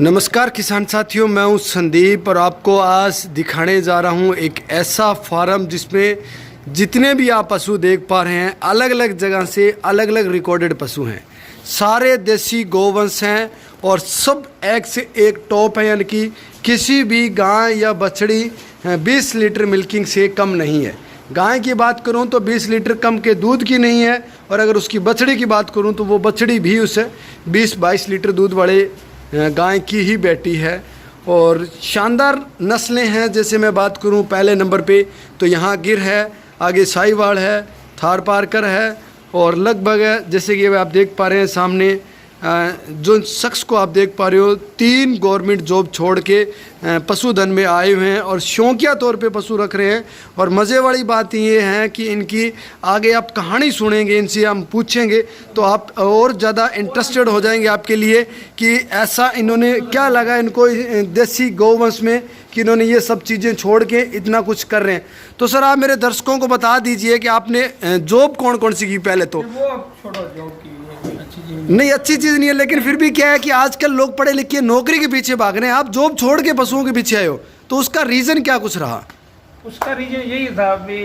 नमस्कार किसान साथियों, मैं हूं संदीप और आपको आज दिखाने जा रहा हूं एक ऐसा फार्म जिसमें जितने भी आप पशु देख पा रहे हैं अलग अलग जगह से अलग अलग रिकॉर्डेड पशु हैं। सारे देसी गोवंश हैं और सब एक से एक टॉप है, यानी कि किसी भी गाय या बछड़ी 20 लीटर मिल्किंग से कम नहीं है। गाय की बात करूं तो 20 लीटर कम के दूध की नहीं है, और अगर उसकी बछड़ी की बात करूं तो वो बछड़ी भी उससे 20-22 लीटर दूध वाले गाय की ही बेटी है। और शानदार नस्लें हैं। जैसे मैं बात करूं पहले नंबर पे तो यहाँ गिर है, आगे साहिवाल है, थार पारकर है, और लगभग जैसे कि आप देख पा रहे हैं सामने जो शख्स को आप देख पा रहे हो 3 गवर्नमेंट जॉब छोड़ के पशुधन में आए हुए हैं और शौकिया तौर पे पशु रख रहे हैं। और मज़े वाली बात ये है कि इनकी आगे आप कहानी सुनेंगे, इनसे हम पूछेंगे तो आप और ज़्यादा इंटरेस्टेड हो जाएंगे आपके लिए कि ऐसा इन्होंने क्या लगा इनको देसी गौवंश में कि इन्होंने ये सब चीज़ें छोड़ के इतना कुछ कर रहे हैं। तो सर आप मेरे दर्शकों को बता दीजिए कि आपने जॉब कौन कौन सी की पहले तो? वो छोड़ो, जॉब की नहीं, अच्छी चीज़ नहीं है, लेकिन फिर भी क्या है कि आजकल लोग पढ़े लिखे नौकरी के पीछे भाग रहे हैं, आप जॉब छोड़ के पशुओं के पीछे आए हो, तो उसका रीज़न क्या कुछ रहा? उसका रीजन यही था भी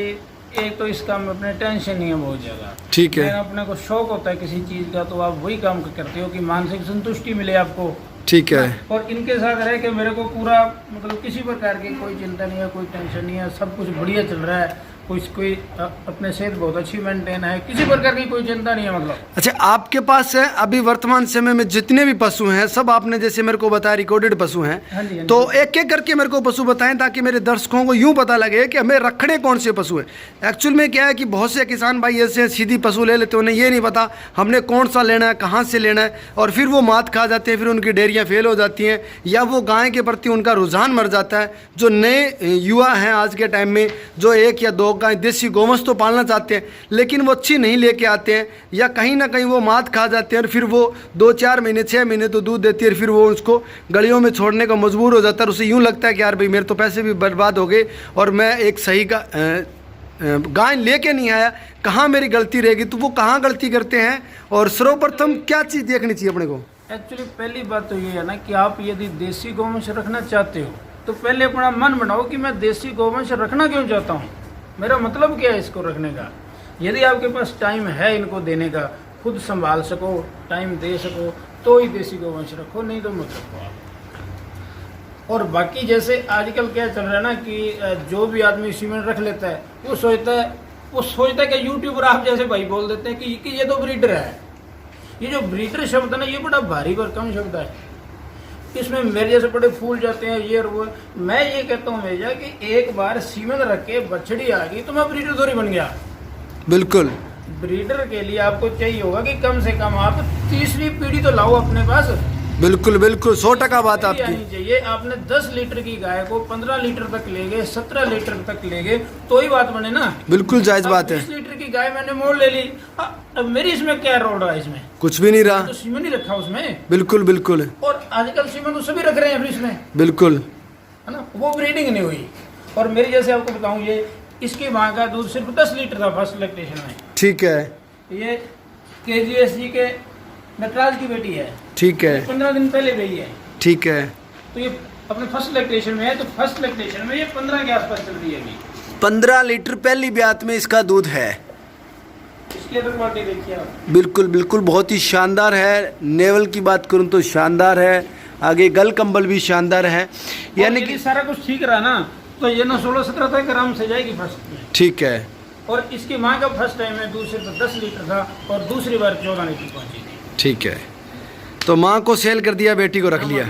एक तो इस काम में अपने टेंशन नहीं है बहुत ज़्यादा। ठीक है। अपने को शौक होता है किसी चीज़ का तो आप वही काम करते हो कि मानसिक संतुष्टि मिले आपको। ठीक है। और इनके साथ रह के मेरे को पूरा मतलब किसी प्रकार की कोई चिंता नहीं है, कोई टेंशन नहीं है, सब कुछ बढ़िया चल रहा है। कोई अपने सेहत बहुत अच्छी मेंटेन है, किसी प्रकार की कोई चिंता नहीं है मतलब। अच्छा, आपके पास है अभी वर्तमान समय में जितने भी पशु हैं सब आपने जैसे मेरे को बताया रिकॉर्डेड पशु हैं। हाँ जी, हाँ तो जी। एक एक करके मेरे को पशु बताएं ताकि मेरे दर्शकों को यूं पता लगे कि हमें रखने कौन से पशु हैं। एक्चुअल में क्या है कि बहुत से किसान भाई ऐसे सीधी पशु ले लेते हैं, उन्हें ये नहीं पता हमने कौन सा लेना है, कहाँ से लेना है, और फिर वो मात खा जाते हैं, फिर उनकी डेयरियाँ फेल हो जाती हैं या वो गाय के प्रति उनका रुझान मर जाता है। जो नए युवा हैं आज के टाइम में जो 1 या 2 गाय देसी गोवंश तो पालना चाहते हैं लेकिन वो अच्छी नहीं लेके आते हैं, या कहीं ना कहीं वो मात खा जाते हैं और फिर वो 2-4 महीने 6 महीने तो दूध देती है, फिर वो उसको गलियों में छोड़ने को मजबूर हो जाता है। उसे यूँ लगता है कि यार भाई मेरे तो पैसे भी बर्बाद हो गए और मैं एक सही का गाय लेके नहीं आया, कहाँ मेरी गलती रहेगी? तो वो कहाँ गलती करते हैं और सर्वप्रथम क्या चीज़ देखनी चाहिए अपने को? एक्चुअली पहली बात तो ये है ना कि आप यदि देसी गौवंश रखना चाहते हो तो पहले अपना मन बनाओ कि मैं देसी गौवंश रखना क्यों चाहता हूँ, मेरा मतलब क्या है इसको रखने का। यदि आपके पास टाइम है इनको देने का, खुद संभाल सको, टाइम दे सको तो ही देसी गौवंश रखो, नहीं तो मत रखो आप। और बाकी जैसे आजकल क्या चल रहा है ना कि जो भी आदमी सीमेंट रख लेता है वो सोचता है कि यूट्यूबर आप जैसे भाई बोल देते हैं कि ये तो ब्रीडर है। ये जो ब्रीडर शब्द है ना ये बड़ा भारी भरकम शब्द है, इसमें मेरे जैसे बड़े फूल जाते हैं ये और वो। मैं ये कहता हूँ भैया कि एक बार सीमेंट रख के बछड़ी आ गई तो मैं ब्रीडर थोड़ी बन गया। बिल्कुल। ब्रीडर के लिए आपको चाहिए होगा कि कम से कम आप 3री पीढ़ी तो लाओ अपने पास। बिल्कुल बिल्कुल 100% बात आपकी। आनी चाहिए। आपने 10 लीटर की गाय को 15 लीटर तक ले गए, 17 लीटर तक ले गए तो ही बात बने ना। बिल्कुल जायज बात है। 20 लीटर की गाय मैंने मोड़ ले ली, अब मेरी इसमें क्या रोल रहा है? इसमें कुछ भी नहीं रहा, तो सीमेंट नहीं रखा उसमें। बिल्कुल बिल्कुल। और आजकल सीमेंट तो सभी रख रहे हैं फ्रिज में, बिल्कुल है ना, वो ब्रीडिंग नहीं हुई। और मेरी जैसे आपको बताऊं ये इसकी माँ का दूध सिर्फ 10 लीटर था फर्स्ट लैक्टेशन में। ठीक है। ये KGSG के नटराज की बेटी है। ठीक है। 15 दिन पहले गई है। ठीक है। तो ये अपने फर्स्ट लैक्टेशन में है, तो फर्स्ट लैक्टेशन में ये 15 के आसपास चल रही है अभी। 15 लीटर पहली ब्यात में इसका दूध है। इसकी अदर क्वालिटी देखिए आप। बिल्कुल बिल्कुल बहुत ही शानदार है। नेवल की बात करूं तो शानदार है, आगे गल कंबल भी शानदार है, यानी कि सारा कुछ ठीक रहा ना तो ये ना 16-17 तक आराम से जाएगी फर्स्ट में। ठीक है। और इसकी माँ का फर्स्ट टाइम में दूध सिर्फ 10 लीटर था और दूसरी बार 14 लीटर पहुंची थी। ठीक है। तो माँ को सेल कर दिया, बेटी को रख लिया।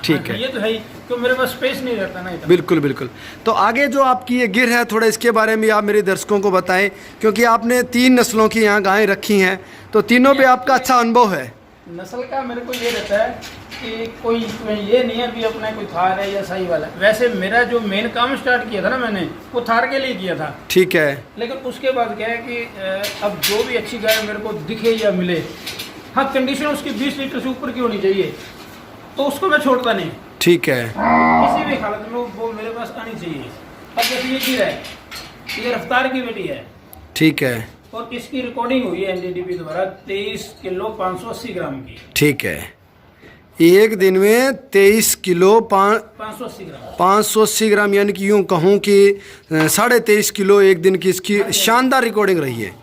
ठीक है। ये तो है ही, क्यों मेरे पास स्पेस नहीं रहता ना इतना। बिल्कुल बिल्कुल। तो आगे जो आपकी ये गिर है थोड़ा इसके बारे में आप मेरे दर्शकों को बताएं, क्योंकि आपने 3 नस्लों की यहाँ गायें रखी हैं तो तीनों पे आपका अच्छा अनुभव है। नस्ल का मेरे को ये रहता है कि कोई ये नहीं है कि अपना कोई थार है या सही वाला। वैसे मेरा जो मेन काम स्टार्ट किया था ना मैंने वो थार के लिए किया था। ठीक है। लेकिन उसके बाद क्या है कि अब जो भी अच्छी गाय मेरे को दिखे या मिले, हाँ कंडीशन उसकी 20 लीटर से ऊपर की होनी चाहिए तो उसको मैं छोड़ता नहीं। ठीक है। किसी भी हालत में वो मेरे पास आनी चाहिए। अब जैसे ये गिर है, ये रफ्तार की बेटी है। ठीक है। और इसकी रिकॉर्डिंग हुई है NDDP द्वारा 23 किलो 580 ग्राम की। ठीक है। एक दिन में 23 किलो 580 ग्राम। 580 ग्राम, यानी कि यूँ कहूँ कि 23.5 किलो एक दिन की इसकी शानदार रिकॉर्डिंग रही है।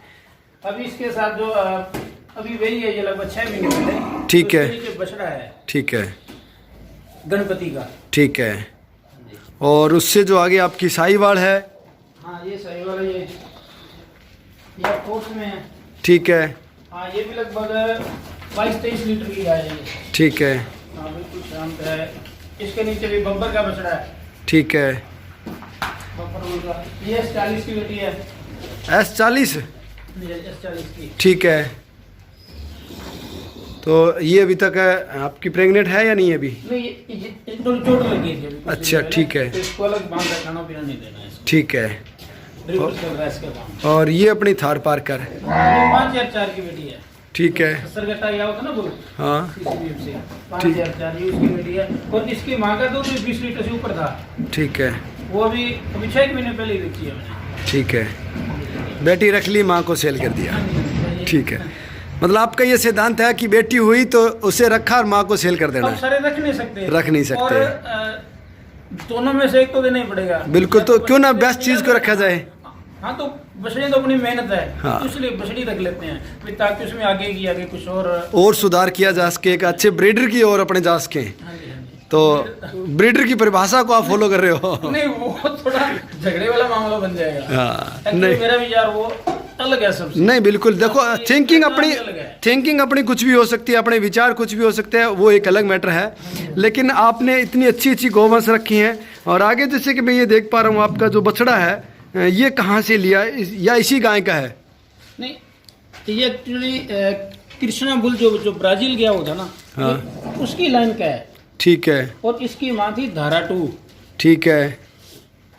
अभी इसके साथ जो अभी वही है, ये लगभग 6 महीने पहले। ठीक है। तो इसके नीचे बछड़ा है, ठीक है, गणपति का। ठीक है। और उससे जो आगे आपकी साहीवाल है। हाँ, ये सही वाला, ये कोर्स में है। ठीक है। हाँ, ये भी लगभग 22-23 लीटर की गाय है। ठीक है। हाँ, बिल्कुल शांत है। इसके नीचे भी बब्बर का बछड़ा है। ठीक है। बब्बर बोल का, ये S40 की बेटी है। S40। S40 की। ठीक है। तो ये अभी तक आपकी प्रेग्नेंट है या नहीं है अभी? नहीं, ये चोट लगी थी अभी। अच्छा, ठीक है। तो इसको अलग बांध कर खाना पीना नहीं देना है इसको। ठीक है। ड्रिप चल रहा है इसका काम। और ये अपनी थार पार्कर। ये 5004 की बेटी है। ठीक है। सरगट्टा या होता ना बोल। हाँ। CCBF से 5004 ये उसकी बेटी है। और इसकी माँ का दूध 20 लीटर से ऊपर था। ठीक है। वो अभी 6 महीने पहले ही बेची है मैंने। ठीक है। बेटी रख ली, माँ को सेल कर दिया। ठीक है। मतलब आपका ये सिद्धांत है कि बेटी हुई तो उसे रखा और माँ को सेल कर देना अब है। सारे रख नहीं सकते। रख नहीं सकते। और दोनों में से एक तो देना ही पड़ेगा। बिल्कुल, तो क्यों ना बेस्ट चीज को रखा जाए। हाँ, तो बछड़ी तो अपनी मेहनत है। हाँ। तो इसलिए बछड़ी रख लेते हैं भी, ताकि उसमें आगे की आगे कुछ और सुधार किया जा सके, एक अच्छे ब्रीडर की ओर अपने जा सके। हाँ जी, हाँ जी। तो ब्रीडर की परिभाषा को आप फॉलो कर रहे हो। नहीं, वो थोड़ा झगड़े वाला मामला बन जाएगा। हाँ, Actually नहीं मेरा विचार वो अलग है सबसे। नहीं, बिल्कुल। देखो, थिंकिंग अपनी अलग है। थिंकिंग अपनी कुछ भी हो सकती है, अपने विचार कुछ भी हो सकते हैं, वो एक अलग मैटर है। लेकिन आपने इतनी अच्छी अच्छी गौवंश रखी हैं। और आगे जैसे कि मैं ये देख पा रहा हूँ, आपका जो बछड़ा है ये कहाँ से लिया, या इसी गाय का है? नहीं, ये एक्चुअली कृष्णा बुल जो ब्राजील गया हुआ था ना। हाँ। ये उसकी लाइन का है। ठीक है। और इसकी माँ थी धारा 2। ठीक है।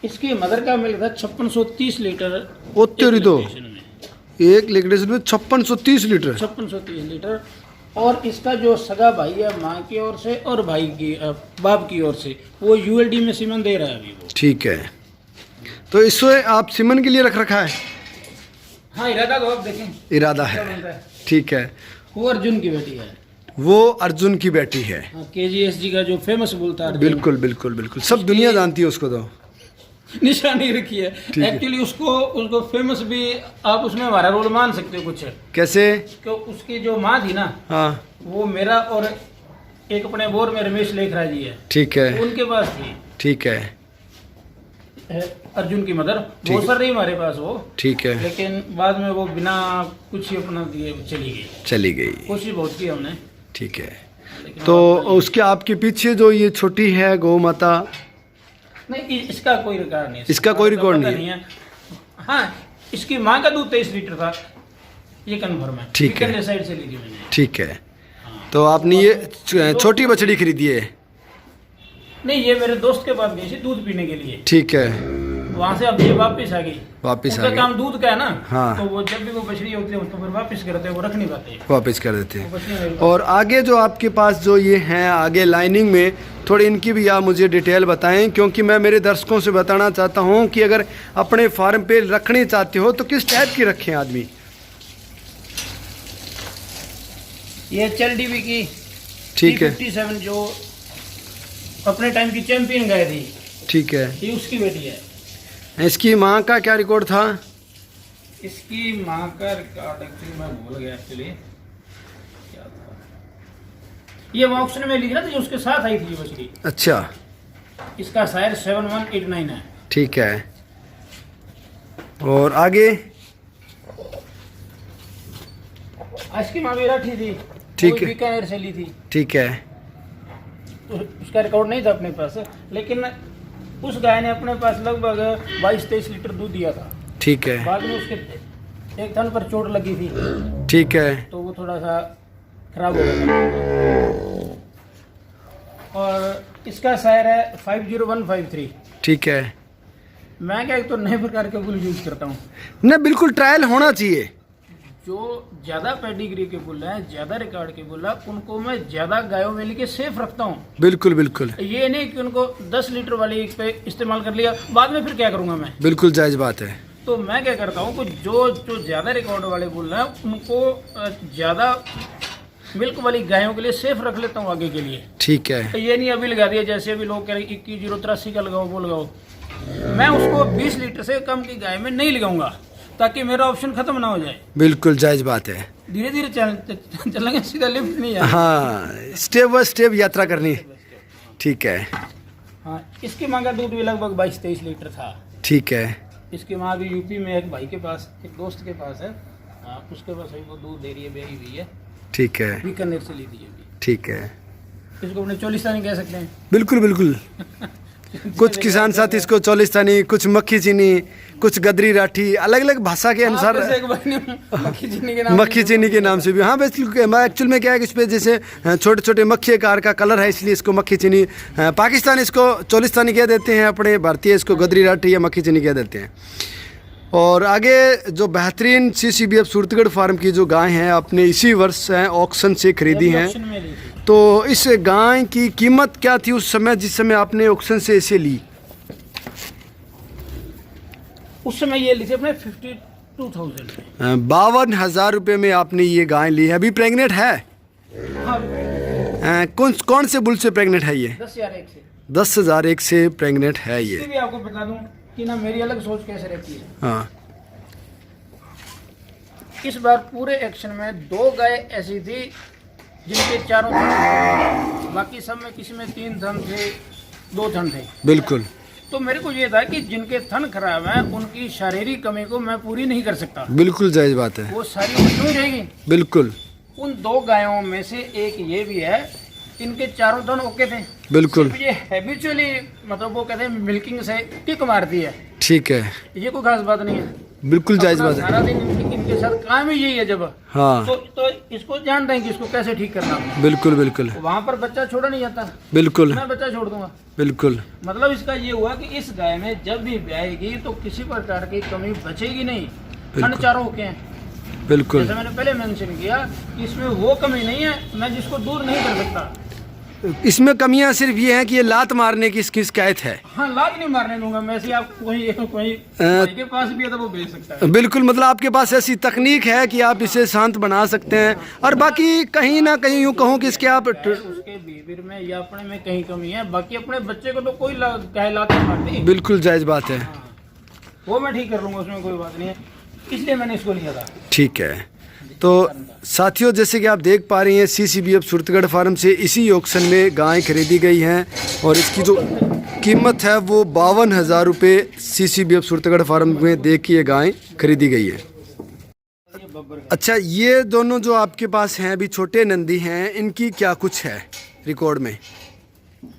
इसकी मदर का मिल था 5630 लीटर। ओ तेरी तो, एक lactation में। एक लिक्विडेशन में 5630 लीटर। 5630 लीटर। और इसका जो सगा भाई है माँ की ओर से और भाई की बाप की ओर से, वो ULD में सीमन दे रहा है अभी वो। ठीक है। तो इससे आप सीमन के लिए रख रखा है? हाँ, इरादा तो आप देखें इरादा क्या है। बनता है। ठीक है। वो अर्जुन की बेटी है। वो अर्जुन की बेटी है। हाँ, KGSG का जो फेमस बोलता है। बिल्कुल बिल्कुल बिल्कुल, सब दुनिया जानती है उसको। तो निशानी रखी है। है। एक्चुअली उसको फेमस भी आप उसमें हमारा रोल मान सकते हो कुछ। कैसे? क्यों, उसकी जो माँ थी ना, हाँ। वो मेरा और एक अपने बोर में रमेश लेखरा जी है, ठीक है। उनके पास थी। ठीक है। अर्जुन की मदर ठीक वो है। सर रही हमारे पास वो। ठीक है। लेकिन बाद में वो बिना कुछ ही अपना दिए चली गई। चली गई। कोशिश बहुत की हमने। ठीक है। लेकिन तो अब नहीं। उसके आपके पीछे जो ये छोटी है गौ माता, नहीं, इसका कोई रिकॉर्ड नहीं है। इसका कोई रिकॉर्ड पता नहीं है। हाँ, इसकी माँ का दूध 23 लीटर था, ये कन्फर्म है। ठीक है। बीकानेर साइड से ली थी मैंने। ठीक है। तो आपने ये छोटी बछड़ी खरीदी है? नहीं, ये मेरे दोस्त के पास गई थी दूध पीने के लिए। ठीक है। वहाँ से अब ये वापस आ गई। वापस आ उनका गई। काम दूध का है ना। हाँ। तो वो जब भी वो बछड़ी होती है उसको फिर वापस करते हैं, वो रख नहीं पाते। वापस कर देते वो हैं। बछड़ी मेरे पास। और आगे जो आपके पास जो ये हैं आगे लाइनिंग में, थोड़ी इनकी भी आप मुझे डिटेल बताएं, क्योंकि मैं मेरे दर्शकों से बताना चाहता हूं कि अगर अपने फार्म पे रखने चाहते हो तो किस टाइप की रखें आदमी। ये HLDB की ठीक है। 57 जो अपने टाइम की चैंपियन गाय थी, ठीक है। ये उसकी बेटी है। इसकी माँ का क्या रिकॉर्ड था? इसकी माँ का रिकॉर्ड एक्चुअली मैं भूल गया। एक्चुअली क्या था, ये वो ऑप्शन में लिख रहा था, जो उसके साथ आई थी ये बछड़ी। अच्छा। इसका शायर 7189 है। ठीक है। और आगे? इसकी माँ भी राठी थी। ठीक वो है। बीकानेर से ली थी। ठीक है। तो उसका रिकॉर्ड नहीं था अपने पास, लेकिन उस गाय ने अपने पास लगभग 22-23 लीटर दूध दिया था। ठीक है। बाद में उसके एक थन पर चोट लगी थी, ठीक है। तो वो थोड़ा सा खराब हो गया था। और इसका शायर है 50153। ठीक है। मैं क्या, एक तो नए प्रकार के बुल यूज करता हूँ। न, बिल्कुल ट्रायल होना चाहिए। जो ज़्यादा पेडिग्री के बुल हैं, ज़्यादा रिकॉर्ड के बुल हैं, उनको मैं ज़्यादा गायों में लेके सेफ रखता हूँ। बिल्कुल बिल्कुल। ये नहीं कि उनको 10 लीटर वाली एक पे इस्तेमाल कर लिया, बाद में फिर क्या करूँगा मैं। बिल्कुल जायज़ बात है। तो मैं क्या करता हूँ कि जो ज़्यादा रिकॉर्ड वाले बुल हैं उनको ज़्यादा मिल्क वाली गायों के लिए सेफ रख लेता हूँ आगे के लिए। ठीक है। तो ये नहीं अभी लगा दिया, जैसे अभी लोग कह रहे 21,083 का लगाओ वो लगाओ, मैं उसको 20 लीटर से कम की गाय में नहीं लगाऊंगा ताकि मेरा ऑप्शन खत्म ना हो जाए। बिल्कुल जायज़ बात है। धीरे धीरे चलेंगे, सीधा लिफ्ट नहीं है। हाँ, स्टेप बाय स्टेप यात्रा करनी। ठीक है। हाँ, इसकी माँ का दूध भी लगभग 22-23 लीटर था। ठीक है। इसकी माँ भी यूपी में एक भाई के पास, एक दोस्त के पास है, हाँ, उसके पास अभी वो दूध दे रही है, बेरी हुई है। ठीक है। बीकानेर से ली थी अभी। ठीक है। इसको अपने चोलिस्तानी कह सकते हैं। बिल्कुल बिल्कुल। कुछ किसान साथी इसको चोलिस्तानी, कुछ मक्खी चीनी, कुछ गदरी राठी, अलग अलग भाषा के अनुसार मक्खी चीनी के नाम से भी। हाँ, एक्चुअल में क्या है कि इस पे जैसे छोटे छोटे मक्खी आकार का कलर है, इसलिए इसको मक्खी चीनी, पाकिस्तान इसको चोलिस्तानी कह देते हैं, अपने भारतीय इसको गदरी राठी या मक्खी चीनी कह देते हैं। और आगे जो बेहतरीन CCBF सूरतगढ़ फार्म की जो गाय हैं, आपने इसी वर्ष ऑक्शन से खरीदी हैं, तो इस गाय की कीमत क्या थी उस समय जिस समय आपने ऑक्शन से इसे ली? उस समय ये ली थी अपने 52,000 में। 52,000 रुपये में आपने ये गाय ली है। अभी प्रेग्नेंट है? हाँ। कौन से बुल से प्रेग्नेंट है ये? 10,001 से। 10,001 से प्रेग्नेंट है ये। भी आपको बता दूं कि ना मेरी अलग सोच कैसे रहती है। हाँ। इस बार पूरे एक्शन में 2 गाय ऐसी थी जिनके चारों थन, बाकी सब में किसी में 3 थन थे, 2 थन थे। बिल्कुल। तो मेरे को ये था कि जिनके थन खराब हैं उनकी शारीरिक कमी को मैं पूरी नहीं कर सकता। बिल्कुल जायज बात है। वो सारी बच्चों ही रहेगी। बिल्कुल। उन 2 गायों में से एक ये भी है, इनके चारों थन ओके थे। बिल्कुल। ये हैबिचुअली मतलब वो कहते हैं मिल्किंग से टिक मारती है। ठीक है। ये कोई खास बात नहीं है। बिल्कुल जायज बात है। सारा दिन इनके साथ काम ही यही है जब। हाँ। तो इसको जानते हैं कि इसको कैसे ठीक करना है। बिल्कुल बिल्कुल। वहाँ पर बच्चा छोड़ा नहीं जाता। बिल्कुल। मैं बच्चा छोड़ दूंगा। बिल्कुल। मतलब इसका ये हुआ कि इस गाय में जब भी ब्याएगी तो किसी प्रकार की कमी बचेगी नहीं। खंड चारों होके हैं। बिल्कुल। जैसे मैंने पहले मेंशन किया कि इसमें वो कमी नहीं है मैं जिसको दूर नहीं कर सकता। इसमें कमियां सिर्फ ये हैं कि ये लात मारने की इसकी शिकायत है। हाँ, लात नहीं मारने दूंगा मैं। ऐसे आप कोई के पास भी है तो वो भेज सकता है। बिल्कुल, मतलब आपके पास ऐसी तकनीक है कि आप इसे शांत बना सकते हैं। और बाकी कहीं ना कहीं यूँ कहूँ कि इसके आप उसके बिहेवियर में या अपने में कहीं कमी है, बाकी अपने बच्चे को तो कोई गाय लात नहीं मारती। बिल्कुल जायज बात है। हाँ, वो मैं ठीक कर लूंगा, उसमें कोई बात नहीं है, इसलिए मैंने इसको लिया था। ठीक है। तो साथियों, जैसे कि आप देख पा रही हैं, CCBF सूरतगढ़ फार्म से इसी ऑक्शन में गाय खरीदी गई हैं और इसकी जो कीमत है वो 52,000 रुपये CCBF सूरतगढ़ फार्म में दे के ये गाय खरीदी गई है। अच्छा, ये दोनों जो आपके पास हैं अभी छोटे नंदी हैं, इनकी क्या कुछ है रिकॉर्ड में?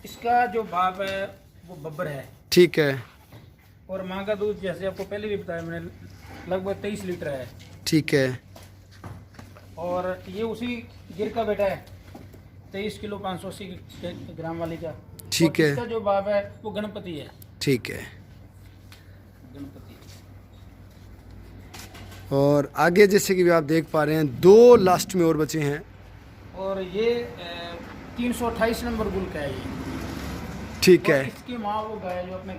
इसका जो बाप है वो बब्बर है। ठीक है। और माँ का दूध जैसे आपको पहले भी बताया मैंने लगभग 23 लीटर है। ठीक है। और ये उसी गिर का बेटा है, 23 किलो 580 ग्राम वाली का। ठीक है। इसका जो बाप है वो गणपति है। ठीक है। गणपति। और आगे जैसे कि आप देख पा रहे हैं 2 लास्ट में और बचे हैं। और ये 328 नंबर गुल का है ये। ठीक है। इसकी माँ वो गाय जो अपने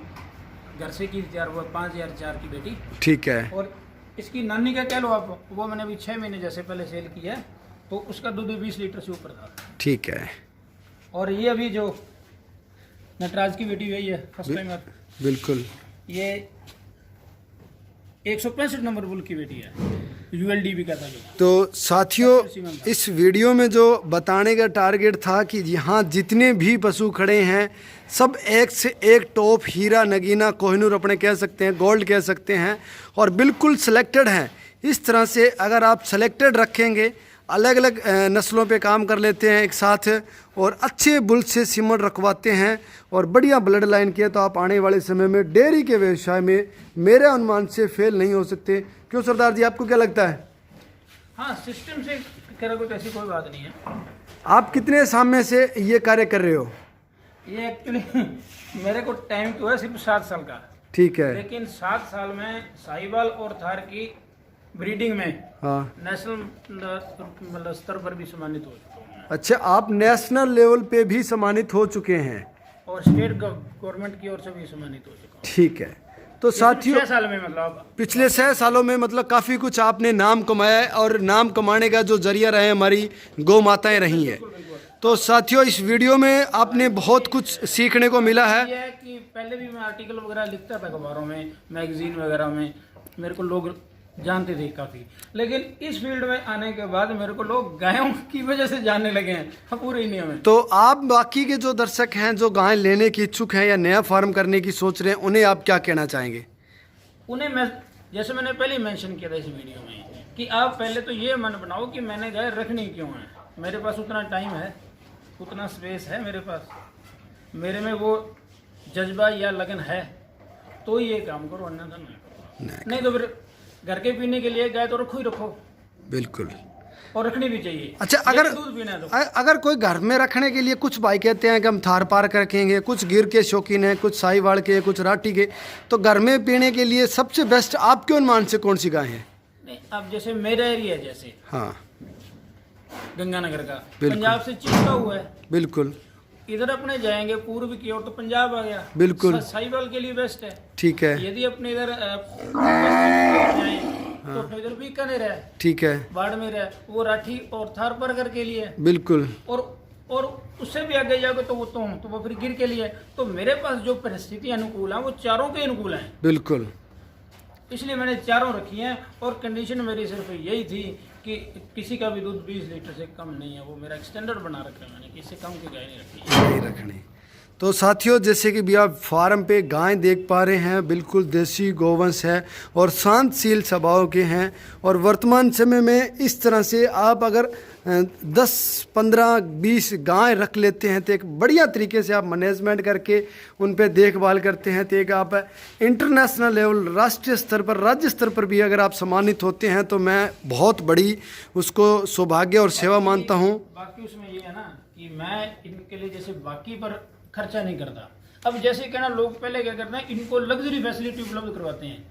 घर से की तैयार हुआ 5,004 की बेटी। ठीक है। और इसकी नानी का कह लो आप, वो मैंने अभी 6 महीने जैसे पहले सेल किया है, तो उसका दूध 20 लीटर से ऊपर था। ठीक है। और ये अभी जो नटराज की बेटी हुई है फर्स्ट टाइम, बिल्कुल, ये 165 नंबर बुल की बेटी है, ULDB का था जो। तो साथियों, इस वीडियो में जो बताने का टारगेट था कि यहाँ जितने भी पशु खड़े हैं सब एक से एक टॉप हीरा नगीना कोहिनूर अपने कह सकते हैं, गोल्ड कह सकते हैं, और बिल्कुल सिलेक्टेड हैं। इस तरह से अगर आप सिलेक्टेड रखेंगे, अलग अलग नस्लों पे काम कर लेते हैं एक साथ और अच्छे बुल से सीमन रखवाते हैं और बढ़िया ब्लड लाइन किया, तो आप आने वाले समय में डेयरी के व्यवसाय में मेरे अनुमान से फेल नहीं हो सकते। क्यों सरदार जी, आपको क्या लगता है? हाँ, सिस्टम से करा कोई ऐसी कोई बात नहीं है। आप कितने सामने से ये कार्य कर रहे हो? ये एक्चुअली मेरे को टाइम तो है सिर्फ 7 साल का। ठीक है। लेकिन 7 साल में साहिवाल और थार की ब्रीडिंग में नेशनल स्तर पर भी सम्मानित हो चुका हूँ। अच्छा, आप नेशनल लेवल पे भी सम्मानित हो चुके हैं और स्टेट गवर्नमेंट की ओर से भी सम्मानित हो चुका हूँ। ठीक है। तो साथियों 6 साल में मतलब पिछले 6 सालों में मतलब काफ़ी कुछ आपने नाम कमाया है, और नाम कमाने का जो जरिया रहे हमारी गौ माताएं रही हैं। तो साथियों इस वीडियो में आपने बहुत कुछ सीखने को मिला है। ये है कि पहले भी मैं आर्टिकल वगैरह लिखता था अखबारों में, मैगजीन वगैरह में, मेरे को लोग जानते थे काफ़ी, लेकिन इस फील्ड में आने के बाद मेरे को लोग गायों की वजह से जानने लगे हैं पूरे इंडिया में। तो आप बाकी के जो दर्शक हैं जो गाय लेने की इच्छुक हैं या नया फार्म करने की सोच रहे हैं, उन्हें आप क्या कहना चाहेंगे? उन्हें मैं जैसे मैंने पहले मेंशन किया था इस वीडियो में कि आप पहले तो ये मन बनाओ कि मैंने गाय रखनी क्यों है। मेरे पास उतना टाइम है, उतना स्पेस है मेरे पास, मेरे में वो जज्बा या लगन है, तो ये काम करो, अन्यथा नहीं करो। नहीं तो फिर घर के पीने के लिए गाय तो रखो ही रखो, बिल्कुल, और रखनी भी चाहिए। अच्छा, अगर दूध पीना है तो अगर कोई घर में रखने के लिए, कुछ भाई कहते हैं कि हम थार पार्क रखेंगे, कुछ गिर के शौकीन हैं, कुछ साहिवाल के, कुछ राठी के, तो घर में पीने के लिए सबसे बेस्ट आपके अनुमान से कौन सी गाय है? नहीं, अब जैसे मेरा एरिया जैसे हाँ गंगानगर का बिल्कुल। पंजाब से चिपका हुआ है, बिल्कुल इधर अपने जाएंगे पूर्व की ओर तो पंजाब आ गया, बिल्कुल। साहिवाल के लिए बेस्ट है। ठीक है, यदि अपने इधर जाएं तो फिर इधर बीकानेर है, ठीक है, बाड़मेर है, वो राठी और थारपारकर के लिए, बिल्कुल, और उससे भी आगे जाओगे तो वो फिर गिर के लिए। तो मेरे पास जो परिस्थिति अनुकूल है वो चारों के अनुकूल हैं, बिल्कुल, इसलिए मैंने चारों रखी हैं। और कंडीशन मेरी सिर्फ यही थी कि किसी का भी दूध 20 लीटर से कम नहीं है, वो मेरा स्टैंडर्ड बना रखा है मैंने कि इससे कम की गाय नहीं रखी नहीं रखनी। तो साथियों जैसे कि भी आप फार्म पे गाय देख पा रहे हैं, बिल्कुल देसी गोवंश है और शांतशील स्वभाव के हैं। और वर्तमान समय में इस तरह से आप अगर 10, 15, 20 गाय रख लेते हैं तो एक बढ़िया तरीके से आप मैनेजमेंट करके उन पे देखभाल करते हैं तो एक आप इंटरनेशनल लेवल, राष्ट्रीय स्तर पर, राज्य स्तर पर भी अगर आप सम्मानित होते हैं तो मैं बहुत बड़ी उसको सौभाग्य और सेवा मानता हूँ। बाकी उसमें ये है ना कि मैं इनके लिए जैसे बाकी पर खर्चा नहीं करता। अब जैसे कहना लोग पहले क्या करते हैं, इनको लग्जरी फैसिलिटी उपलब्ध करवाते हैं।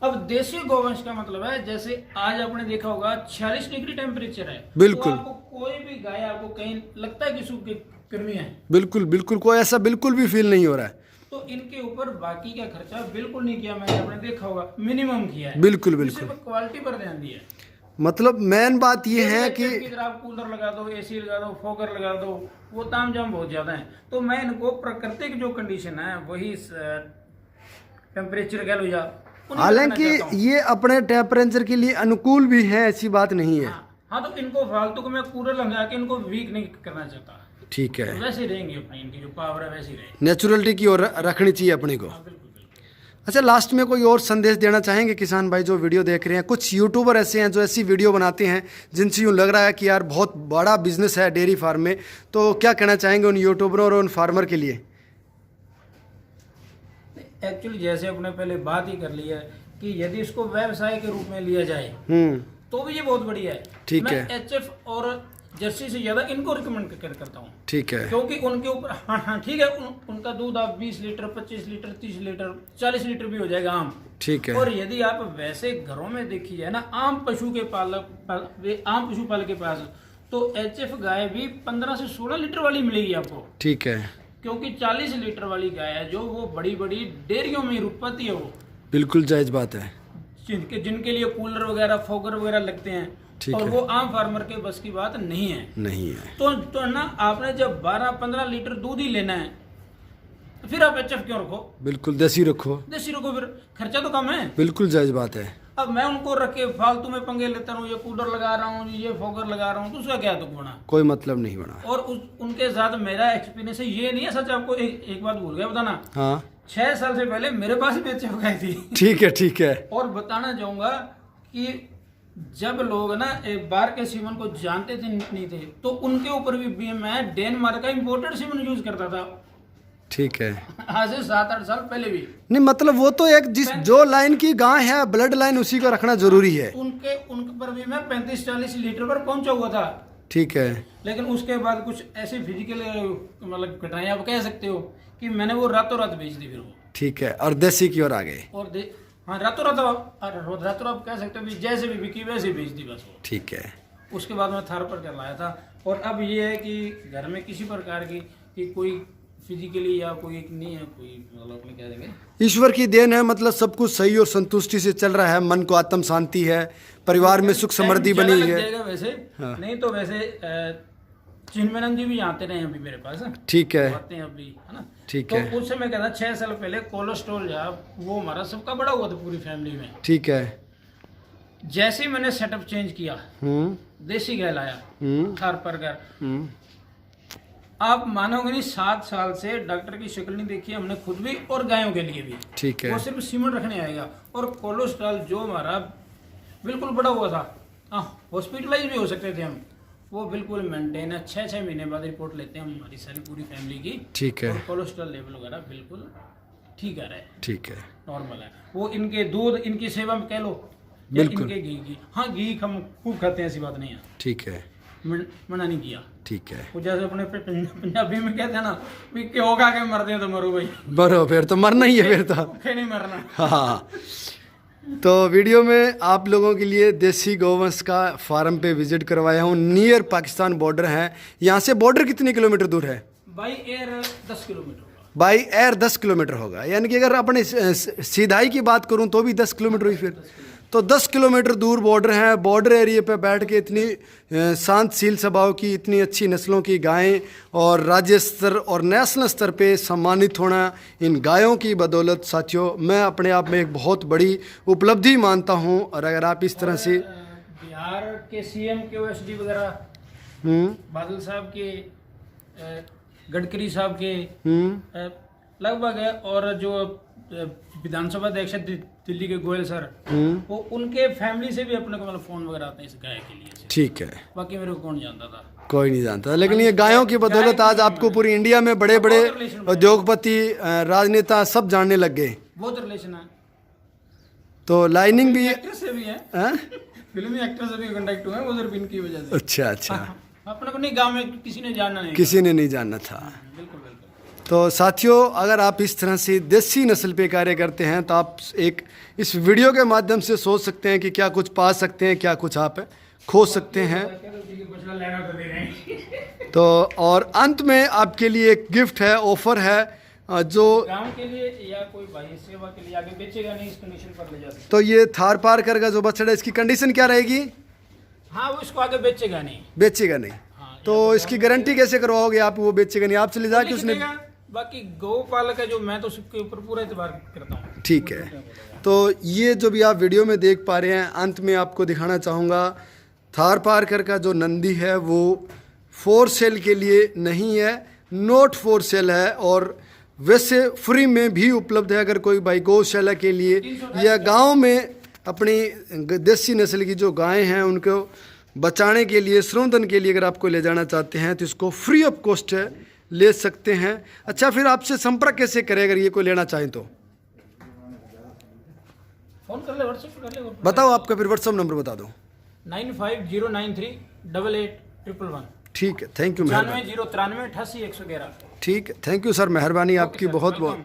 अब देसी गोवंश का मतलब है, जैसे आज आपने देखा होगा 46 डिग्री टेम्परेचर है, बिल्कुल। तो आपको कोई भी गाय आपको कहीं लगता है कि सूखी गर्मी है, बिल्कुल बिल्कुल, कोई ऐसा बिल्कुल भी फील नहीं हो रहा है। तो इनके ऊपर बाकी का खर्चा बिल्कुल नहीं किया मैंने, आपने देखा होगा मिनिमम किया है। बिल्कुल बिल्कुल, सिर्फ क्वालिटी पर ध्यान दिया। मतलब मेन बात ये है कि आप कूलर लगा दो, एसी लगा दो, फोगर लगा दो, वो तामझाम बहुत ज्यादा है। तो मैं इनको प्राकृतिक जो कंडीशन है वही टेम्परेचर कह लो या, हालांकि ये अपने टेम्परेचर के लिए अनुकूल भी है, ऐसी बात नहीं है। हाँ, तो इनको फालतू को मैं कूलर लगा के इनको वीक नहीं करना चाहता। ठीक है, तो वैसे रहेंगे अपनी, इनकी जो पावर है वैसी रहे, नेचुरलिटी की ओर रखनी चाहिए अपने को। हाँ, बिल्कुल बिल्कुल। अच्छा, लास्ट में कोई और संदेश देना चाहेंगे किसान भाई जो वीडियो देख रहे हैं? कुछ यूट्यूबर ऐसे हैं जो ऐसी वीडियो बनाते हैं जिनसे यूँ लग रहा है कि यार बहुत बड़ा बिजनेस है डेयरी फार्म में, तो क्या कहना चाहेंगे उन यूट्यूबरों और उन फार्मर के लिए? एक्चुअली जैसे अपने पहले बात ही कर ली है कि यदि इसको व्यवसाय के रूप में लिया जाए तो भी ये बहुत बढ़िया है। ठीक मैं है, एचएफ और जर्सी से ज्यादा इनको रिकमेंड करता हूँ। ठीक है, क्योंकि उनके ऊपर हाँ ठीक है, उनका दूध आप 20 लीटर, 25 लीटर, 30 लीटर, 40 लीटर भी हो जाएगा आम। ठीक है। और यदि आप वैसे घरों में देखी जाए ना, आम पशु पालक के पास, तो एचएफ गाय भी 15 से 16 लीटर वाली मिलेगी आपको। ठीक है, क्योंकि 40 लीटर वाली गाय है जो वो बड़ी बड़ी डेयरियों में उत्पत्ति है, वो बिल्कुल जायज बात है। जिनके लिए कूलर वगैरह, फोगर वगैरह लगते हैं, और वो आम फार्मर के बस की बात नहीं है। नहीं है तो ना आपने जब 12-15 लीटर दूध ही लेना है तो फिर आप एचएफ क्यों रखो? बिल्कुल देसी रखो, देसी रखो, फिर खर्चा तो कम है। बिल्कुल जायज बात है। अब मैं उनको रख के फालतू में पंगे लेता हूँ, ये कूलर लगा रहा हूँ, ये फोगर लगा रहा हूँ, तो उसका क्या दुख बना? कोई मतलब नहीं बना। और उनके साथ मेरा एक्सपीरियंस ये नहीं है। सच आपको एक बात भूल गया बताना, हाँ 6 साल से पहले मेरे पास भी एचएफ गाय थी। ठीक है, ठीक है। और बताना चाहूंगा कि जब लोग ना एक बार के सीमन को जानते थे नहीं थे, तो उनके ऊपर भी मैं डेनमार्क का इंपोर्टेड सीमन यूज करता था। ठीक है, आज से 7-8 साल पहले भी। नहीं मतलब वो तो एक जो लाइन की गाय है, ब्लड लाइन, उसी को रखना जरूरी है। उनके पर भी मैं 35-40 लीटर पर पहुंचा हुआ था। ठीक है, लेकिन उसके बाद कुछ ऐसे फिजिकल मतलब घटनाएं आप कह सकते हो कि मैंने वो रातों रात बेच दी फिर वो। ठीक है, और देसी की ओर आ गए। और हाँ, रातों रात आप कह सकते हो, जैसे भी बिकी वैसे बेच दी बस वो। ठीक है। उसके बाद मैं थार पर कर लाया था। और अब ये है कि घर में किसी प्रकार की कोई फिजिकली या कोई नहीं है, कोई मतलब अपने कह देंगे ईश्वर की देन है, मतलब सब कुछ सही और संतुष्टि से चल रहा है, मन को आत्म शांति है, परिवार में सुख समृद्धि टाइम बनी ज्यादा लग है। जाएगा वैसे। हाँ। नहीं तो वैसे चिन्मयानंद जी भी आते रहे अभी मेरे पास। ठीक है, आते हैं अभी, है ना। ठीक तो है, उस समय क्या था, 6 साल पहले कोलेस्ट्रॉल वो हमारा सबका बड़ा हुआ था पूरी फैमिली में। ठीक है। जैसे ही मैंने सेटअप चेंज किया, देसी गाय लाया, थार परगर, आप मानोगे नहीं, 7 साल से डॉक्टर की शक्ल नहीं देखी हमने खुद भी और गायों के लिए भी। ठीक है। वो सिर्फ सीमेंट रखने आएगा। और कोलेस्ट्रॉल जो हमारा बिल्कुल बड़ा हुआ था, हॉस्पिटलाइज भी हो सकते थे हम, वो बिल्कुल मेंटेन है। 6-6 महीने बाद रिपोर्ट लेते हैं हम, हमारी सारी पूरी फैमिली की। ठीक है। और कोलेस्ट्रॉल लेवल वगैरह बिल्कुल ठीक आ रहा है, ठीक है, नॉर्मल है। वो इनके दूध, इनकी सेवा में कह लो, या बिल्कुल। इनके घी की, हाँ घी हम खूब खाते हैं, ऐसी बात नहीं है, ठीक है, मना नहीं किया। ठीक है। वो जैसे अपने पंजाबी में कहते हैं ना, भी क्यों खा के मरते हैं तो मरो भाई, बरो फिर तो मरना ही है फिर तो। भूखे नहीं मरना। हाँ, तो वीडियो में आप लोगों के लिए देसी गौवंश का फार्म पे विजिट करवाया हूँ। नियर पाकिस्तान बॉर्डर है। यहाँ से बॉर्डर कितने किलोमीटर दूर है? बाई एयर 10 किलोमीटर होगा। बाई एयर 10 किलोमीटर होगा, यानी कि अगर अपने सीधाई की बात करूँ तो भी 10 किलोमीटर हुई फिर। तो 10 किलोमीटर दूर बॉर्डर है। बॉर्डर एरिया पे बैठ के इतनी शांतशील स्वभाव की, इतनी अच्छी नस्लों की गायें और राज्य स्तर और नेशनल स्तर पे सम्मानित होना इन गायों की बदौलत साथियों, मैं अपने आप में एक बहुत बड़ी उपलब्धि मानता हूं। और अगर आप इस तरह से बिहार के सीएम के ओएसडी वगैरह, बादल साहब के, गडकरी साहब के लगभग है, और जो विधानसभा अध्यक्ष दिल्ली के गोयल सर, वो उनके फैमिली से भी अपने को मतलब फोन वगैरह आते हैं इस गाय के लिए। ठीक है, बाकी मेरे को कौन जानता था, कोई नहीं जानता, लेकिन ये गायों की बदौलत आज आपको पूरी इंडिया में बड़े बड़े उद्योगपति, राजनेता सब जानने लग गए। बहुत रिलेशन है। तो लाइनिंग भी एक्ट्रेस से भी है, फिल्मी एक्ट्रेस से भी कांटेक्ट हुए हैं वो सिर्फ इनकी वजह से। अच्छा अच्छा, अपने को नहीं, गाँव में किसी ने जानना नहीं, किसी ने नहीं जानना था। बिल्कुल बिल्कुल। तो साथियों, अगर आप इस तरह से देसी नस्ल पे कार्य करते हैं तो आप एक इस वीडियो के माध्यम से सोच सकते हैं कि क्या कुछ पा सकते हैं, क्या कुछ आप खो सकते हैं। तो और अंत में आपके लिए एक गिफ्ट है, ऑफर है, जो गांव के लिए या कोई भाई सेवा के लिए आगे बेचेगा नहीं, इस कंडीशन पर ले जा सकते। तो ये थार पारकर का जो बछड़ा है, इसकी कंडीशन क्या रहेगी? हाँ, वो इसको आगे बेचेगा नहीं। बेचेगा नहीं। हाँ, तो इसकी गारंटी कैसे करवाओगे आप? वो बेचेगा नहीं, आपसे ले जाके उसने। बाकी गौपालक है जो, मैं तो सबके ऊपर पूरा एतबार करता हूँ। ठीक है। तो ये जो भी आप वीडियो में देख पा रहे हैं, अंत में आपको दिखाना चाहूँगा, थार पारकर का जो नंदी है वो फॉर सेल के लिए नहीं है, नॉट फॉर सेल है, और वैसे फ्री में भी उपलब्ध है। अगर कोई भाई गौशाला के लिए या गांव में अपनी देसी नस्ल की जो गायें हैं उनको बचाने के लिए, संवर्धन के लिए अगर आपको ले जाना चाहते हैं तो इसको फ्री ऑफ कॉस्ट ले सकते हैं। अच्छा, फिर आपसे संपर्क कैसे करें अगर ये कोई लेना चाहें तो? फोन कर ले, व्हाट्सएप कर ले। बताओ आपका फिर व्हाट्सअप नंबर बता दो। 9509388111। ठीक है, थैंक यू। 95 093 88 111। ठीक है, थैंक यू सर, मेहरबानी आपकी बहुत बहुत।